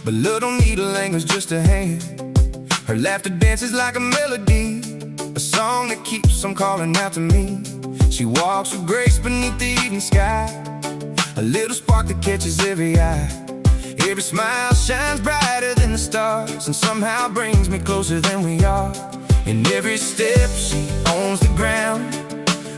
but love don't need a language, just a hand. Her laughter dances like a melody, a song that keeps on calling out to me. She walks with grace beneath the evening sky, a little spark that catches every eye. Every smile shines brighter than the stars, and somehow brings me closer than we are. In every step she owns the ground,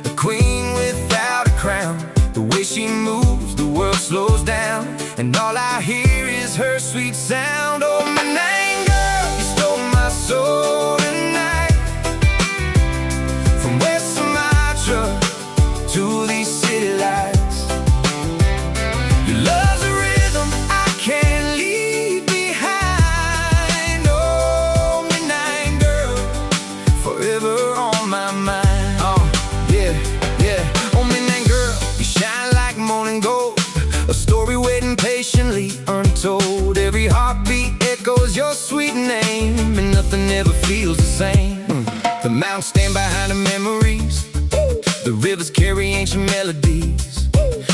a queen without a crown. The way she moves, the world slows down, and all I hear is her sweet sound. Oh, Minang girl, you stole my soul tonight. From West Sumatra to these city lights, your love's a rhythm I can't leave behind. Oh, Minang girl, forever on my mind. Oh, yeah, yeah. Oh, Minang girl, you shine like morning gold, a story waiting patiently untold. Every heartbeat echoes your sweet name, and nothing ever feels the same. The mountains stand behind her memories, the rivers carry ancient melodies.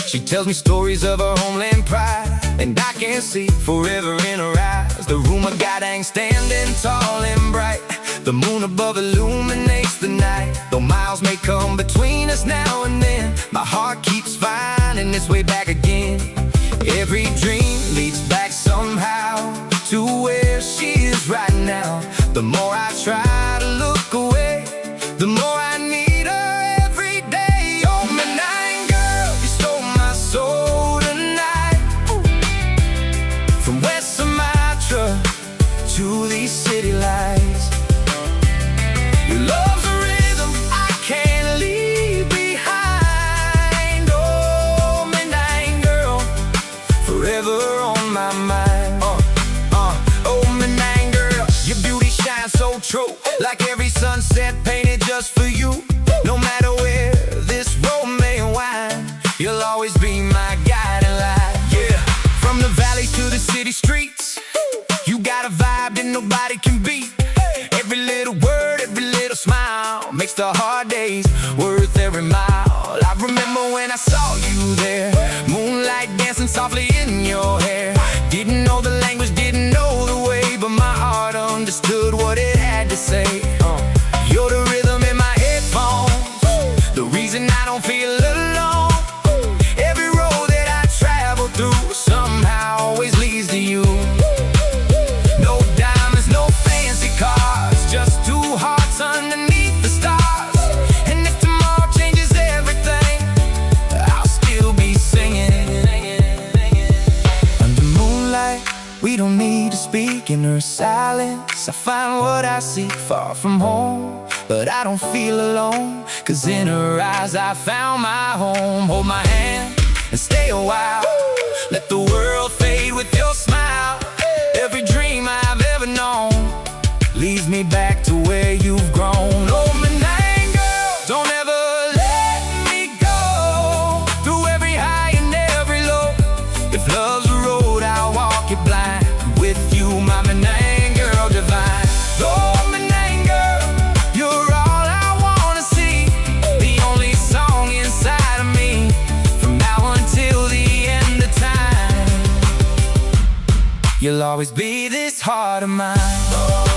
She tells me stories of her homeland pride, and I can see forever in her eyes. The room of God hangs standing tall and bright, the moon above illuminates the night. Though miles may come between us now and then, my heart keeps finding its way back again. Every dream leads back somehow to where she is right now. The more I try to look away, the more I need her every day. Oh, Minang girl, you stole my soul tonight. From West Sumatra to these city lights, your love's a rhythm I can't leave behind. Oh, Minang girl, forever on my mind. Oh, Minang girl, your beauty shines so true, like every sunset painted just for you. No matter where this road may wind, you'll always be my guiding light. Yeah, from the valleys to the city streets, you got a vibe that nobody can beat. Every little word, every little smile makes the hard days worth every mile. I remember when I saw you there, moonlight dancing softly in your hair. Didn't know the language, didn't know the way, but my heart understood what it had to say. You're the rhythm in my headphones, the reason I don't feel alone. Every road that I travel through somehow always leads to you. No diamonds, no fancy cars, just two hearts underneath the stars. And if tomorrow changes everything, I'll still be singing. Under moonlight, we don't need to speak. In her silence, I find what I seek. Far from home, but I don't feel alone, 'cause in her eyes I found my home. Hold my hand and stay a while, let the world fade with your smile. Every dream I've ever known leads me back to where you've grown. Oh, Minang girl, don't ever let me go. Through every high and every low, if love's a road, I'll walk it blind. With you, my Minang girl divine. Oh, Minang girl, you're all I wanna see, the only song inside of me, from now until the end of time. You'll always be this heart of mine.